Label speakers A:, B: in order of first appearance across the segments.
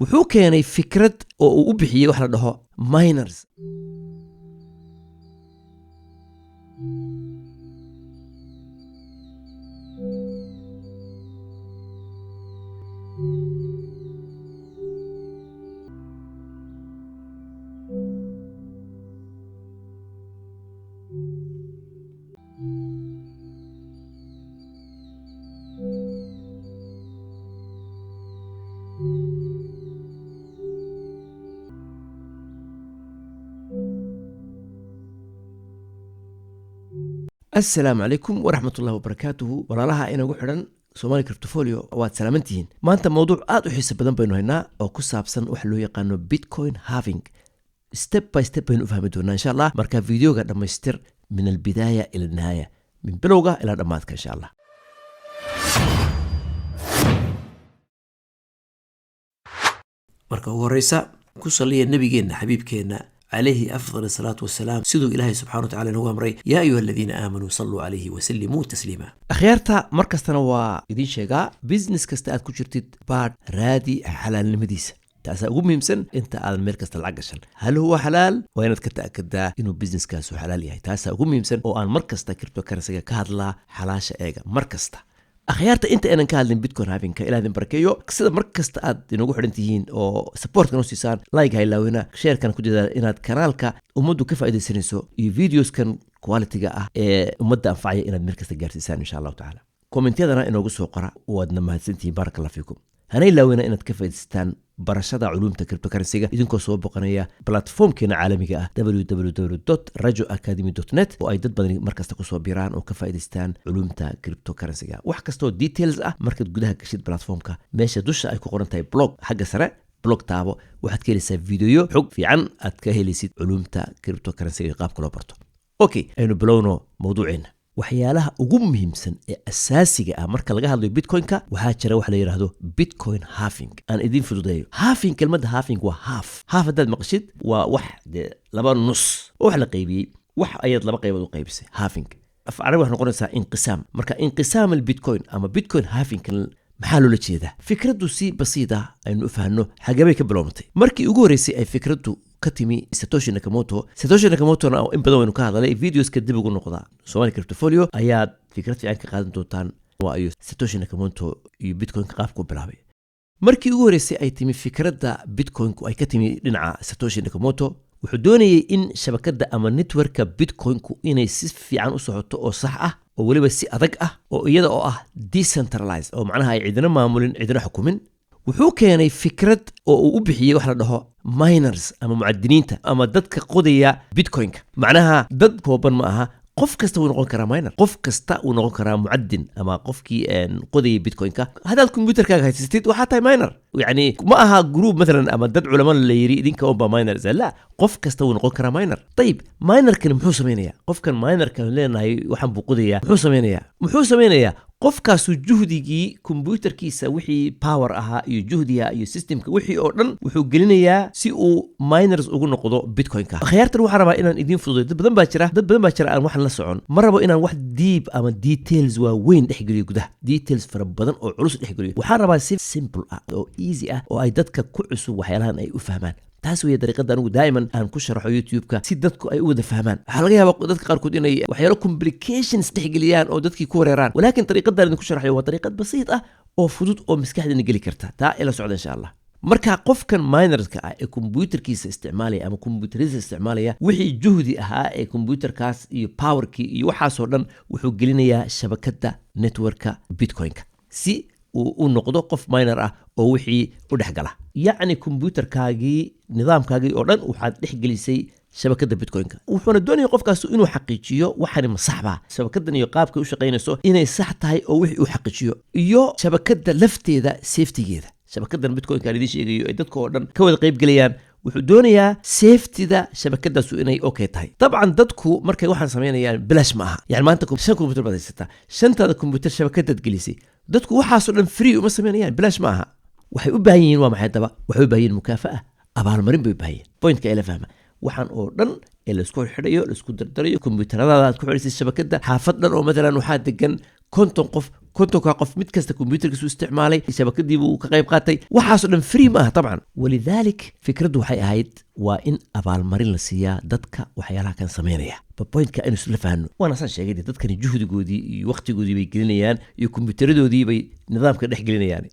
A: wuxuu keenay fikrad oo uu u bixiyay wax la dhaho miners. السلام عليكم ورحمة الله وبركاته. walaalaha inagu xidhan Somali Cryptofolio waad salaamantihiin. maanta mowduuc aad u xiiso badan baynu haynaa oo ku saabsan wax loo yaqaano Bitcoin halving. step by step baynu u fahmi doonaa insha Allah marka videoga dhamaystir min albidaya ila nihaya, min bilowga ila dhamaadka insha Allah. marka ugu horeysa ku saliya nabigeena xabiibkeena عليه أفضل الصلاة والسلام سيدو إلهي سبحانه وتعالى هو أمري يا أيها الذين آمنوا صلوا عليه وسلموا تسليما. أخيارتا مركز تنوى إذين شيغا بيزنس كستاعد كجرتد بار رادي حلال المديسة تأسا أقول مهمسن انت على المركز تلعقشن هل هو حلال وينت كتأكد إنه بيزنس كاسو حلال يهي تأسا أقول مهمسن أو أن مركز تا كريبتو كارنسيغا كهدلا حلاشة إيغا مركز تا أخيارتا انت أنا كهدلين بيتكوين هافين كإلا ذن بركيو كسيدا مركز تاعد إنو حدنتيهين أو سبورت كانو سيسان لايك هاي لاوينا شير كان كجدا إناد كانالكا ومدو كيف أيدي سينيسو فيديوز كان كواليتيغا ومدى أنفعية إناد مركز تجارتيسان إن شاء الله تعالى. كومنتيادنا إنو قصو قرأ وادنا مهدسنتي بارك الله فيكم. هناي لاوينا إناد كيف أيديستان برشادة علوم كريبتو كارنسيغا إذنكو سوى بقنايا بلاتفورم كينا عالميغا www.rajoacademy.net oo ay dad badan markaas ku soo biiraan oo ka faa'iideystaan culumta crypto currency-ga wax kasto details ah markaad gudaha gashid platformka meesha dusha ay ku qoran tahay blog xagga sare blog taabo waxaad ka helaysaa video xog fiican aad ka helaysid culumta crypto currency-ga qaabka loo barto. okay aynu bilowno mawduuceena. waxyaalaha ugu muhiimsan ee asaasiga ah marka laga hadlayo bitcoin-ka waxaa jira wax la yiraahdo bitcoin halving. aan idin fududeeyo halving kelmadda halving waa half haddaad maqashid waa wax laba nus oo wax la qaybiyey wax ayaad laba qaybood u qaybisay halving af carabi wax noqonaysaa inqisaam. marka inqisaam albitcoin ama bitcoin halving maxaa loola jeedaa? fikraddu si basiida aynu u fahanno xagabay ka bilowmatay. markii ugu horeysay ay fikraddu كتمي ساتوشي ناكاموتو أنا إن بدو إنه كهذا لي فيديوز كدبوا يقولون قضاء سوالي كريبتوفوليو أياد فكرت في عنك قادم توتان وأيو ساتوشي ناكاموتو بيتكوين كقافكو برابي مركي أوريسي أي تمي فكرة دا بيتكوين كو أي كتمي لنع ساتوشي ناكاموتو وحدوني إن شبكة دا أما نتورك بيتكوين كو إني سيف عن أسعوتو أو صحة أو ولي بس أدق أو إيدا أو ديسنترلايز أو معناها عيدنا معمولين عيدنا حكومين. wuxuu keenay fikrad oo uu u bixiyay wax la dhaho miners ama mucadiniinta ama dadka qodaya bitcoin-ka. macnaha dad kooban ma aha, qof kasta uu noqon karaa miner, qof kasta uu noqon karaa mucadin ama qofkii qodaya bitcoin-ka. hadaad computerkaaga haysatid waxaa tahay miner, yani ma aha group مثلا ama dad culamo la yiri idinka oo ba miners la qof kasta uu noqon karaa miner. طيب minerkan muxuu sameeyaa? qofkan minerkan leenahay waxaan buu qodayaa muxuu sameeyaa qofkaasu juhdigii computerkiisa wixii power ahaa iyo juhdiga iyo systemka wixii oo dhan wuxuu gelinayaa si uu miners ugu noqdo bitcoin-ka. akhyaartan waxaan rabaa inaan idin fududeeyo. dad badan baa jira aan waxan la socon. ma rabo inaan wax deep ama details waaweyn dhex geliyo gudaha, details fara badan oo culus dhex geliyo. waxaan rabaa si simple ah oo easy ah oo ay dadka ku cusub waxyaalahan ay u fahmaan. taas way dariiqada anigu daa'iman aan ku sharaxo YouTube-ka si dadku ay u wada fahmaan. waxa laga yaabaa dadka qaarkood inay waxyaalo complications dhexgeliyaan oo dadkii ku wareeraan, laakiin dariiqada aan ku sharaxayo waa dariiqad basiid ah oo fudud oo maskaxdana geli karta. taa ila socda insha Allah. marka qofkan minerska ah ee computerkiisa isticmaalaya ama computeriisa isticmaalaya wixii juhdi ahaa ee computerkaas iyo powerkii iyo waxaas oo dhan wuxuu gelinayaa shabakada networka bitcoin-ka si uu noqdo qof miner ah oo wixii u dhexgala. yacni computerkaagii nidaamkaagii oo dhan waxaad dhexgelisay shabakada bitcoin-ka. wuxuuna doonaya qofkaas inuu xaqiijiyo waxani ma sax baa, shabakadan iyo qaabka u shaqeynayso inay sax tahay oo wixii uu xaqiijiyo, iyo shabakada lafteeda safety-geeda. shabakadan bitcoin-ka aan idin sheegayo ay dadka oo dhan ka wada qayb galayaan wuxuu doonayaa safety-da shabakadaasu inay okay tahay. dabcan dadku markay waxaan sameynayaan bilash ma aha. yani maanta 5 computer baad haysataa, 5taada computer shabakadaad gelisay. dadku waxaasoo dhan free uma sameynayaan, bilash ma aha. waxay u baahan yihiin waa maxay daba? waxay u baahan yihiin mukaafa'a, abaalmarin bay u baahan yihiin. point-ka ila fahma. waxaan oo dhan ee la isku xidhayo la isku dardarayo kombiyuutaradaada aad ku xidhaysay shabakadda xaafad dhan oo matalan waxaa degan 50 qof 50 qof mid kasta kombiyuutarkiisu isticmaalay shabakadii buu ka qayb qaatay waxaasoo dhan free ma aha طبعا ولذلك fikraddu waxay ahayd waa in abaalmarin la siiyaa dadka waxyaalaha kan sameynaya pointka aynu isla fahanno waana saan sheegay dadkani juhdigoodii iyo waqtigoodii bay gelinayaan iyo kombiyuutaradoodii bay nidaamka dhex gelinayaan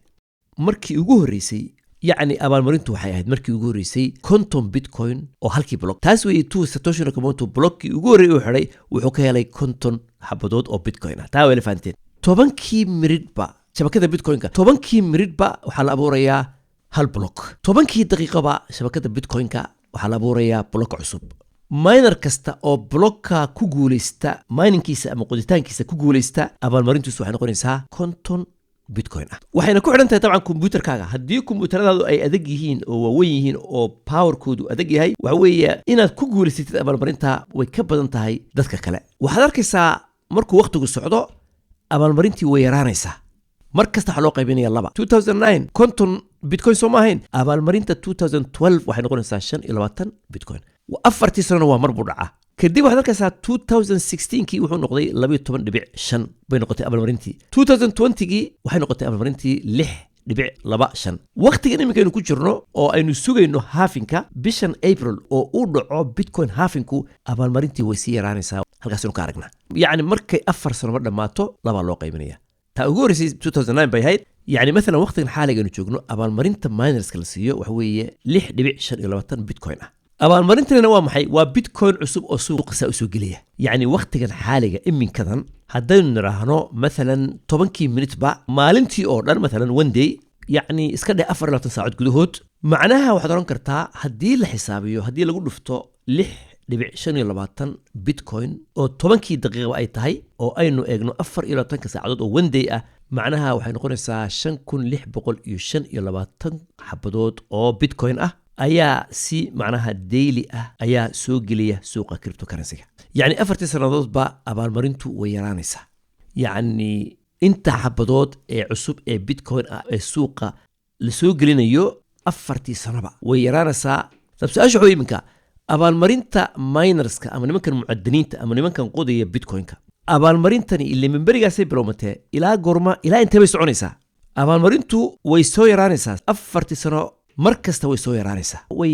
A: markii ugu horeysay يعني abaalmarintu waxay ahayd markii ugu horeysay 50 bitcoin oo halkii block taas weeye Satoshi Nakamoto blockii ugu horeeyay uu xidhay wuxuu ka helay 50 xabadood oo bitcoin ah taa way la fahanteen 10kii miridba shabakada bitcoinka 10kii miridba waxaa la abuurayaa hal block 10kii daqiiqaba shabakada bitcoinka waxaa la abuurayaa block cusub miner kasta oo blocka ku guuleysta miningkiisa ama qoditaankiisa ku guuleysta abaalmarintiisu waxay noqonaysaa 50 bitcoin ah waxayna ku xidhan tahay طبعا kombiyuutarkaaga haddii kombiyuutaradaadu ay adag yihiin oo waaweyn yihiin oo powerkoodu adag yahay waxa weeye inaad ku guulaysatid abaalmarinta way ka badan tahay dadka kale waxaad arkaysaa markuu waqtigu socdo abaalmarintii way yaraanaysaa mar kasta waxaa loo qaybinaya laba 2009 konton bitcoin soo ma ahayn abaalmarinta 2012 waxay noqonaysaa 25 bitcoin afartii sanana waa mar buu dhacaa kadib waxaad arkaysaa 2016kii wuxuu noqday 12.5 bay noqotay abaalmarintii 2020gii waxay noqotay abaalmarintii 6.25 waqtigan iminkaynu ku jirno oo aynu sugayno haafinka bishan April oo uu dhaco bitcoin haafinku abaalmarintii way sii yaraanaysaa halkaasinu ka aragnaa yacni markay 4 sano dhammaato laba loo qaybinaya taa ugu horeysay 2009 bay ahayd يعني مثلا وقتنا حاليا نجوجنو abaalmarinta minerska la siiyo waxa weeye 6.25 bitcoin ah abaalmarintana waa maxay waa bitcoin cusub oo suuqa soo geliya yani waqtigan xaaliga iminkadan haddaynu niraahno مثلا 10kii minutba maalintii oo dhan مثلا one day يعني iska dheh 24 saacadood gudahood macnaha waxaad oran kartaa haddii la xisaabiyo haddii lagu dhufto 6.25 bitcoin oo 10kii daqiiqo ay tahay oo aynu eegno 24 saacadood oo one day ah macnaha waxay noqonaysaa 5625 xabadood oo bitcoin ah ayaa si macnaha daily ah ayaa soo geliya suuqa cryptocurrency yani 4 sanadoodba abaalmarintu way yaraanaysaa yani inta xabadood ee cusub ee bitcoin ah ee suuqa la soo gelinayo 4 sanaba way yaraanaysaa sababta waxa iminka abaalmarinta minerska ama nimankan mucadiniinta ama nimankan qodaya bitcoinka abaalmarintani ilaa minbarigaasay bilowmatee ilaa goorma ilaa intee bay soconaysaa abaalmarintu way soo yaraanaysaa 4 sano mar kasta way soo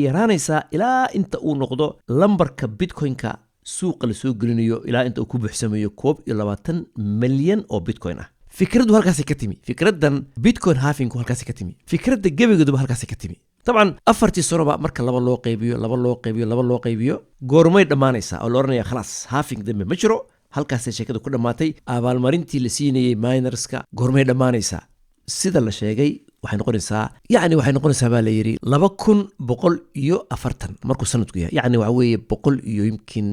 A: yaraanaysaa ilaa inta uu noqdo lambarka bitcoinka suuqa la soo gelinayo ilaa inta uu ku buuxsamayo 21 milyan oo bitcoin ah fikraddu halkaasay ka timi fikradan bitcoin halving halkaasay ka timi fikradda gebigeeduba halkaasay ka timi طبعا 4 سنوبا marka laba loo qaybiyo goormay dhamaanaysaa oo la oranayaa khalaas halving dambe ma jiro halkaas sheekadu ku dhamaatay abaalmarintii la siinayay minerska goormay dhamaanaysaa sida la sheegay waxay noqonaysaa baa la yiri 2140 markuu sanadku yahay yani waxa weeye 100 iyo yimkin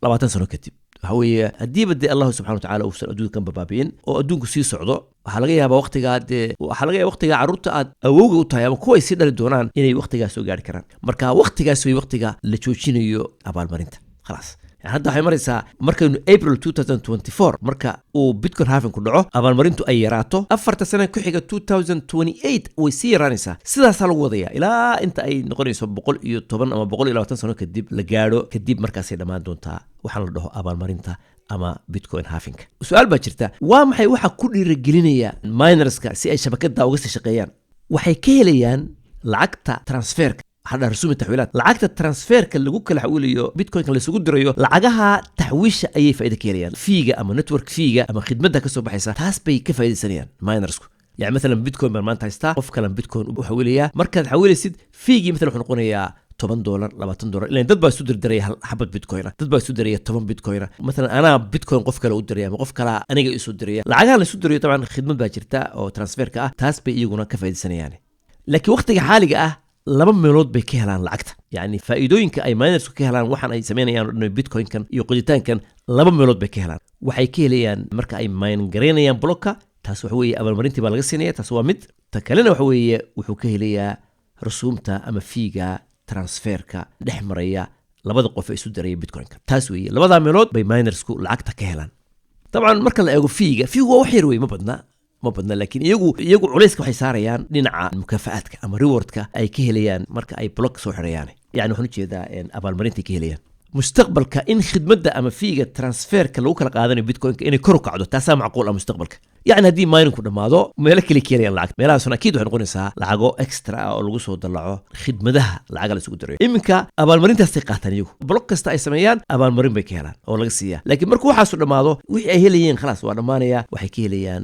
A: 20 sano kadib waxa weeye hadii bad Allah subhanahu wa ta'ala uu adduunkan babaabiin oo adduunku sii socdo waxa laga yaabaa waqtiga carruurta aad awowga u tahay ama kuwa ay sii dhali doonaan inay waqtigaas soo gaari karaan marka waqtigaas way waqtiga la joojinayo abaalmarinta khalaas hadda waxay maraysaa markaynu April 2024 marka uu bitcoin halving ku dhaco abaalmarintu ay yaraato 4 sano ku xiga 2028 way sii yaraanaysaa sidaas lagu wadayaa ilaa inta ay noqonayso 110 ama 120 sano kadib la gaaro kadib markaasay dhamaan doontaa waxa la dhaho abaalmarinta ama bitcoin halving su'aal baa jirta waa maxay waxa ku dhiirigelinaya minerska si ay shabakada uga sii shaqeeyaan waxay ka helayaan lacagta transferka hada rasuumid taxwiilaad lacagta transferka lagu kala xawiliyo bitcoin la isugu dirayo lacagaha taxwiisha ayay faa'iido ka helayaan fiiga ama network fiiga ama khidmadda ka soo baxaysa taas bay ka faa'iideysanayaan minersku يعني مثلا bitcoin baan maanta haystaa qof kale bitcoin u xawilaya markaad xawilaysid fiigi مثلا wuxuu noqonayaa $10 $20 ilaa dad baa isu dirdiraya xabad bitcoin dad baa isu diraya 10 bitcoin مثلا ana bitcoin qof kale u diraya ama qof kale aniga isu diraya lacagaha la isu dirayo taban khidmad baa jirta oo transferka ah taas bay iyaguna ka faa'iideysanayaan laakiin waqtiga xaaliga ah laba meelood bay ka helaan lacagta yani faa'iidooyinka ay minersku ka helaan waxaan ay sameynayaan bitcoinkan iyo qoditaankan laba meelood bay ka helaan waxay ka helayaan marka ay mine gareynayaan blocka taas waxa weeye abaalmarintii baa laga siinaya taas waa mid ta kalena waxa weeye wuxuu ka helayaa rasuumta ama fiiga transferka dhex maraya labada qof ee isu diraya bitcoinka taas weeye labada meelood bay minersku lacagta ka helaan طبعا marka la eego fiiga waa wax yar weey ma badna ma badna laakiin iyagu culayska waxay saarayaan dhinaca mukaafaadka ama rewardka ay ka helayaan marka ay block soo xirayaan yani waxaan u jeedaa abaalmarinta ka helayaan mustaqbalka in khidmadda ama fiiga transferka lagu kala qaadanayo bitcoin-ka inay kor u kacdo taasaa macquul ah mustaqbalka yani haddii miningku dhammaado meelo kale keenayaan lacag meelahaasuna akiid waxay noqonaysaa lacago extra ah oo lagu soo dalaco khidmadaha lacaga la isugu darayo iminka abaalmarintaasay qaataan iyagu block kasta ay sameeyaan abaalmarin bay ka helaan oo laga siiyaa laakiin markuu waxaasu dhammaado wixii ay helayeen khalaas waa dhammaanaya waxay ka helayaan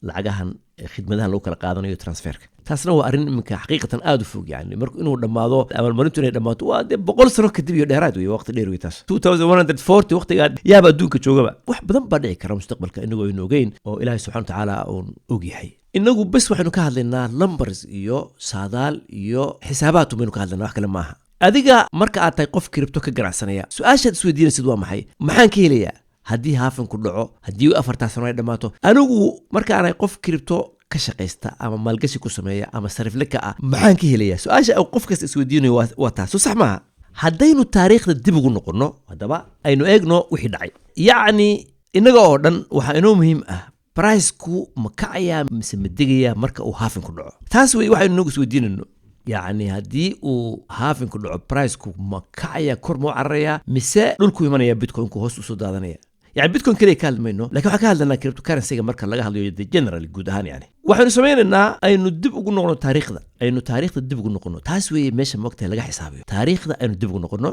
A: lacagahan khidmadahan lagu kala qaadanayo transferka taasna waa arrin iminka xaqiiqatan aad u fog yani marka inuu dhammaado abaalmarintu inay dhammaato waa dee 100 sano kadib iyo dheeraad wey waqti dheer wey taas 2140 waqtigaa yaaba adduunka joogaba wax badan baa dhici kara mustaqbalka inagoo aynu ogeyn oo ilaahay subxana watacaala uun og yahay inagu bes waxaynu ka hadlaynaa numbers iyo saadaal iyo xisaabaad baynu ka hadlaynaa wax kale maaha adiga marka aad tahay qof kiribto ka ganacsanaya su-aashaad isweydiinaysid waa maxay maxaan ka helayaa haddii haafinku dhaco haddii 4 sano ay dhammaato anigu marka aanay qof kiribto ka shaqaysta ama maalgashi ku sameeya ama sarifle ka ah maxaan ka helayaa su-aasha qof kasta isweydiinayo waa taas soo sax maaha haddaynu taariikhda dib ugu noqonno haddaba aynu eegno wixii dhacay yacni innaga oo dhan waxaa inoo muhiim ah briceku ma kacayaa mise ma degayaa marka uu haafinku dhaco taas wey waxaynu inagu isweydiinayno yacni haddii uu haafinku dhaco briceku ma kacayaa kor ma u cararayaa mise dhulku imanaya bitcoinku hoos usoo daadanaya يعني بيتكوين كلي كالمينو لكن حكى هذا كريبتو كارنسي مركز لقى هذا جنرال جود هان يعني waxaynu sameeynaa aynu dib ugu noqono taariikhda dib ugu noqono taas weeye meesha moogtahay laga xisaabiyo taariikhda aynu dib ugu noqono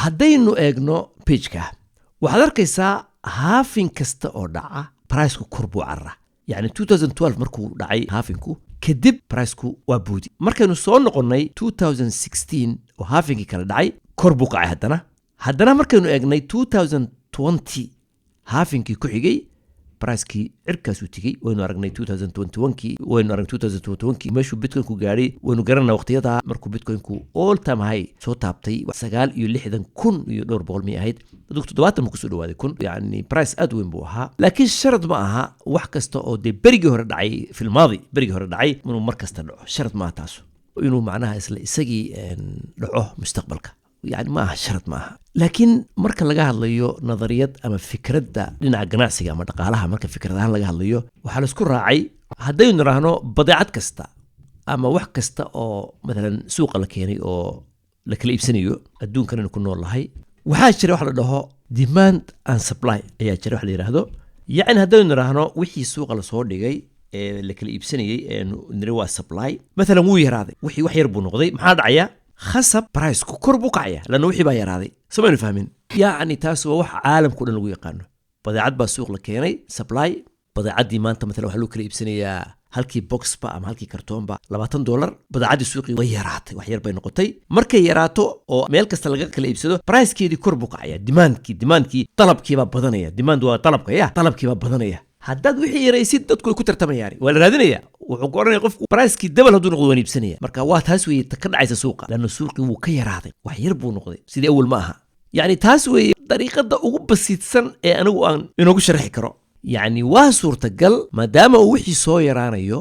A: haddaynu eegno pageka waxaad arkaysaa haafin kasta oo dhaca priceku kor buu carara yani 2012 markuu dhacay haafinku kadib priceku waa buudi markaynu soo noqonnay 2016 oo haafinkii kala dhacay kor buu kacay haddana markaynu eegnay 2020 haafinkii ku xigay bricekii cirkaasuu tegey waynu aragnay 2021kii waynu aragnay 2021kii meeshuu bitcoinku gaadhay waynu garanaa waqtiyada markuu bitcoinku all time high soo taabtay 9,060,000 iyo dhowr boqol miyay ahayd dadku 70 ma kusoo dhawaaday 1,000 yani price aad weyn buu ahaa laakiin sharad ma aha wax kasta oo dee berigii hore dhacay filmaadi berigii hore dhacay inuu mar kasta dhaco sharad maaha taas inuu macnaha isagii dhaco mustaqbalka يعني ما شرط معها لكن مركا لقاها الليو نظريات أما فكرة دينا قناعسية أما دقالها مركا فكرة دهان لقاها الليو وحالس كل راعي هدايو نراهنو بضيعات كستا أما وح كستا أو مثلا سوق لكيني أو لكلي إبسانيو الدون كان نكون والله هاي وحاج شري واحد لها demand and supply أي شري واحد يراهدو يعني هدايو نراهنو وحي سوق لصور ديجي لكلي إبسانيو نروا سبلاي مثلا مو يراهدي وحي يربو نقضي محاد عيا خصب برايسكو كربو كعيا لأنه وحي بايرادي سمعنا فاهمين يعني تاسو وح عالم كلنا لو يقانو بضيعات بسوق لكيني سبلاي بضيعات دي ما انت مثلا وحلو كلي بسنية هالكي بوكس با أم هالكي كرتون با $20 بضيعات السوقي ويرات وحير بين نقطي مركي يراتو أو ميل كستلقى كلي بسدو برايس كي دي كربو كعيا ديماند كي طلب كي با بدنية ديماند وطلب كيا طلب كي با بدنية haddaad wixii yaraysid dadku ay ku tartamayaan waa la raadinaya wuxuu qoranaya qofku price-kii double hadduu noqdo waan iibsanaya marka waa taas weeye ka dhacaysa suuqa laanna suuqii wuu ka yaraaday wax yar buu noqday sidii awal ma aha yani taas weeye dariiqada ugu basiidsan ee anigu aan inoogu sharaxi karo yani waa suurtagal maadaama uu wixii soo yaraanayo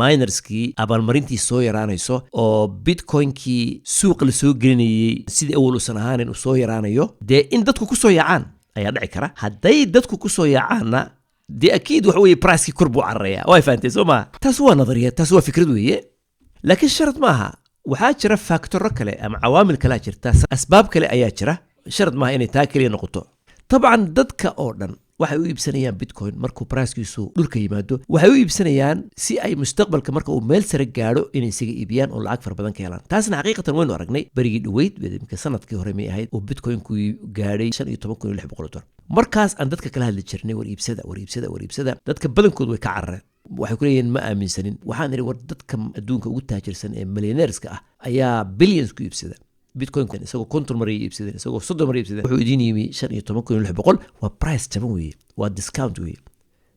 A: minerskii abaalmarintii soo yaraanayso oo bitcoinkii suuqa la soo gelinayay sidii awal uusan ahaanin uu soo yaraanayo dee in dadku ku soo yaacaan ayaa dhici kara hadday dadku ku soo yaacaanna دي أكيد وحوي برايسكي كربو عريا واي فانتي سوما تسوى نظرية تسوى فكرة دوية لكن شرط معها وحاجرة فاكتور كله أم عوامل كلا جرتا أسباب كلا أياجرة شرط معها إني تاكلي نقطة طبعا ضدك أوردن waxay u iibsanayaan bitcoin markuu pricekiisu dhulka yimaado waxay u iibsanayaan si ay mustaqbalka marka uu meel sare gaaro inay isaga iibiyaan oo lacag fara badan ka helaan taasna xaqiiqatan waynu aragnay berigii dhaweyd midka sanadkii hore may ahayd oo bitcoinku gaadhay $15,600 markaas aan dadka kala hadli jirnay war iibsada dadka badankood way ka carareen waxay ku leeyihiin ma aaminsanin waxaan idhi war dadka adduunka ugu taajirsan ee millionaireska ah ayaa billions ku iibsada bitcoin isagoo konton mar iibsadeen isagoo 30 mar iibsadeen wuxuu idin yimi 15,600 waa price jaban weeye waa discount weeye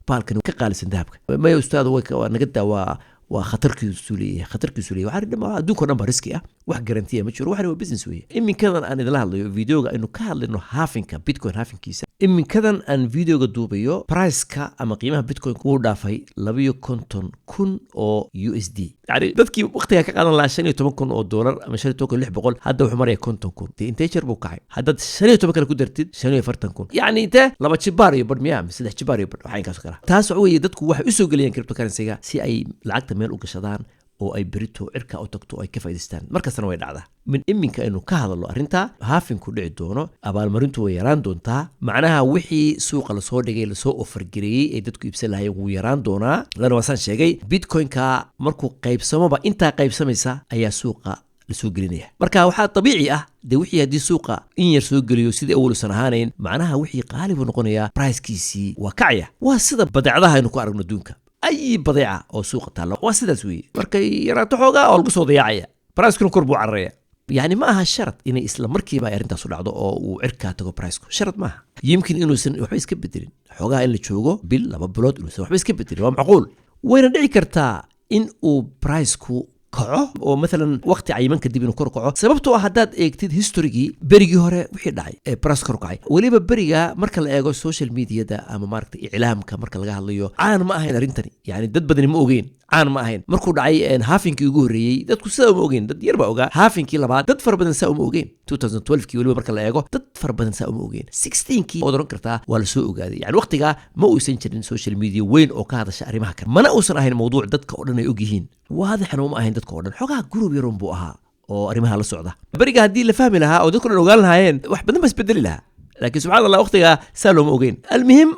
A: baalkan ka qaalisan dahabka ma ustaad waa naga daawaa waa khatarkiisu leeyahay waxa dhama adduunka dhan ba riski ah wax garantiya ma jiro waxa waa business weeye iminkadan aan idin la hadlayo videoga inuu ka hadlayno halfinka bitcoin halfinkiisa iminkadan aan videoga duubayo priceka ama qiimaha bitcoin wuu dhaafay 250,000 oo USD. يعني dadkii waqtiga ka qaadan lahaa 15,000 oo dollar ama 15,600 hadda wuxuu maraya 50,000 dee intee jeer buu kacay haddaad 15 kale ku dartid 45,000 يعني intee laba jibaar iyo badh miyaa mise 3 jibaar iyo badh waxaan kaas kala taas weeye dadku waxay u soo geliyeen cryptocurrency-ga si ay lacagta meel u gashadaan oo ay berito cirka u tagto ay ka faa'iideystaan markastana way dhacdaa min iminka inuu ka hadlo arrinta haafinku dhici doono abaalmarintu way yaraan doontaa macnaha wixii suuqa la soo dhigay la soo offer gareeyay ee dadku iibsan lahaayeen wuu yaraan doonaa lana wasaan sheegay bitcoin-ka markuu qaybsamoba intaa qaybsamaysa ayaa suuqa la soo gelinaya marka waxaa dabiici ah dee wixii haddii suuqa in yar soo geliyo sidii awolusan ahaanayn macnaha wixii qaali buu noqonayaa pricekiisii waa kacaya waa sida badeecadaha aynu ku aragno adduunka أي بضيعة أو سوق تالا واسدة سوي مركي يراتو حوغا أو القصو ضياعية برايسكو كربو عرية يعني ما هالشرط إن إسلام مركي با يرنتا سودعدو أو عركا تغو برايسكو شرط ما يمكن إنو سن وحبي يسكب بدلين حوغا إن لتشوغو بيل لما بلود إنو سن وحبي يسكب بدلين ومعقول وين ندعي كرتا إن أو برايسكو kaco oo مثلا waqti cayiman kadib inuu kor kaco sababtoo ah hadaad eegtid historigii berigii hore wixii dhacay ee price kor kacay waliba beriga marka la eego social media-da ama maaragtay iclaamka marka laga hadlayo caan ma ahayn arintani yani dad badan ma ogeyn caan ma ahayn markuu dhacay haafinkii ugu horeeyay dadku sida uma ogeyn dad yar ba ogaa haafinkii labaad dad far badan saa uma ogeyn 2012kii waliba marka la eego dad far badan saa uma ogeyn 16kii oo oran kartaa waa la soo ogaaday yani waqtiga ma uusan jirin social media weyn oo ka hadasha arrimaha kan mana uusan ahayn mawduuc dadka oo dhan ay og yihiin waadixna uma ahayn dadka oo dhan xogaa group yaroon buu ahaa oo arrimaha la socda bariga haddii la fahmi lahaa oo dadku dhan ogaan lahaayeen wax badan ba isbedeli lahaa laakiin subxaan allah waqtiga saa looma ogeyn almuhim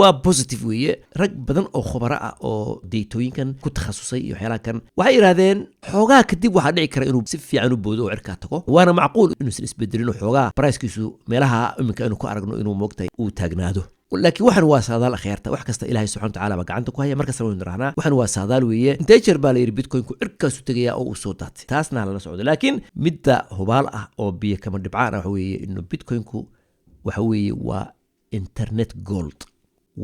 A: waa positive weeye rag badan oo khubaro ah oo deetooyinkan ku takhasusay iyo waxyaalaha kan waxay yiraahdeen xoogaa kadib waxaa dhici kara inuu si fiican u boodo oo cirka tago waana macquul inuusan isbedelin oo xoogaa pricekiisu meelaha iminka inuu ku aragno inuu moogtay uu taagnaado laakiin waxaan waa saadaal akhyaarta wax kasta ilaahay subxaanahu wa tacaala baa gacanta ku haya markasta waynu nirahnaa waxaan waa saadaal weeye intee jeer baa la yidhi bitcoinku cirkaasu tegaya oo uu soo daatay taasna lala socdo laakiin midda hubaal ah oo biyo kama dhibcaan ah waxa weeye inuu bitcoinku waxa weeye waa internet gold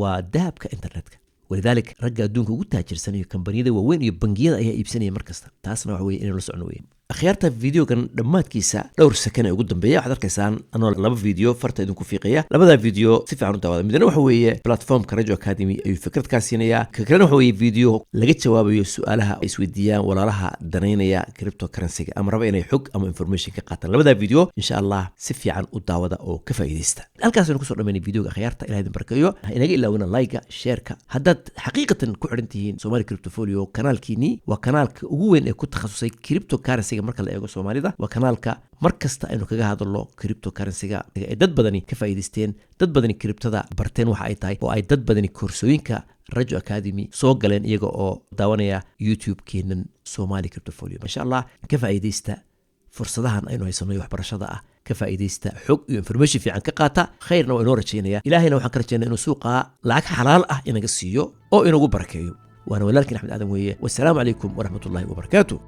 A: waa dahabka internetka walidaalika ragga adduunka ugu taajirsan iyo kambaniyada waaweyn iyo bangiyada ayaa iibsanaya markasta taasna waxa weeye inaynu la socno weeye akhyaarta videogan dhammaadkiisa dhowr sakan ee ugu dambeeya waxaad arkaysaan anoo laba video farta idinku fiiqaya labada video si fiican u daawada midna waxa weeye platformka Radio Academy ayuu fikrad ka siinaya ka kalena waxa weeye video laga jawaabayo su'aalaha ay isweydiiyaan walaalaha danaynaya cryptocurrency-ga ama raba inay xog ama information ka qaataan labada video insha Allah si fiican u daawada oo ka faa'iideysta halkaas aynu ku soo dhameynay videoga akhyaarta ilaahay idin barakayo inaga ilaawina like share-ka haddaad xaqiiqatan ku xiran tihiin Somali Cryptofolio kanaalkiini waa kanaalka ugu weyn ee ku takhasusay cryptocurrency marka la eego Soomaalida waa kanaalka markasta aynu kaga hadalno cryptocurrency-ga ee dad badani ka faa'iideysteen dad badani cryptada barteen waxa ay tahay oo ay dad badani koorsooyinka Radio Academy soo galeen iyaga oo daawanaya YouTube-keenan Somali Cryptofolio masha Allah ka faa'iideysta fursadahan aynu haysano waxbarashada ah ka faa'iideysta xog iyo information fiican ka qaata khayrna waa inoo rajaynaya ilaahayna waxaan ka rajaynayaa inuu suuqa lacag xalaal ah inaga siiyo oo inagu barakeeyo waana walaalkiin Axmed Aadan weeye wassalaamu calaykum waraxmatullaahi wabarakaatuh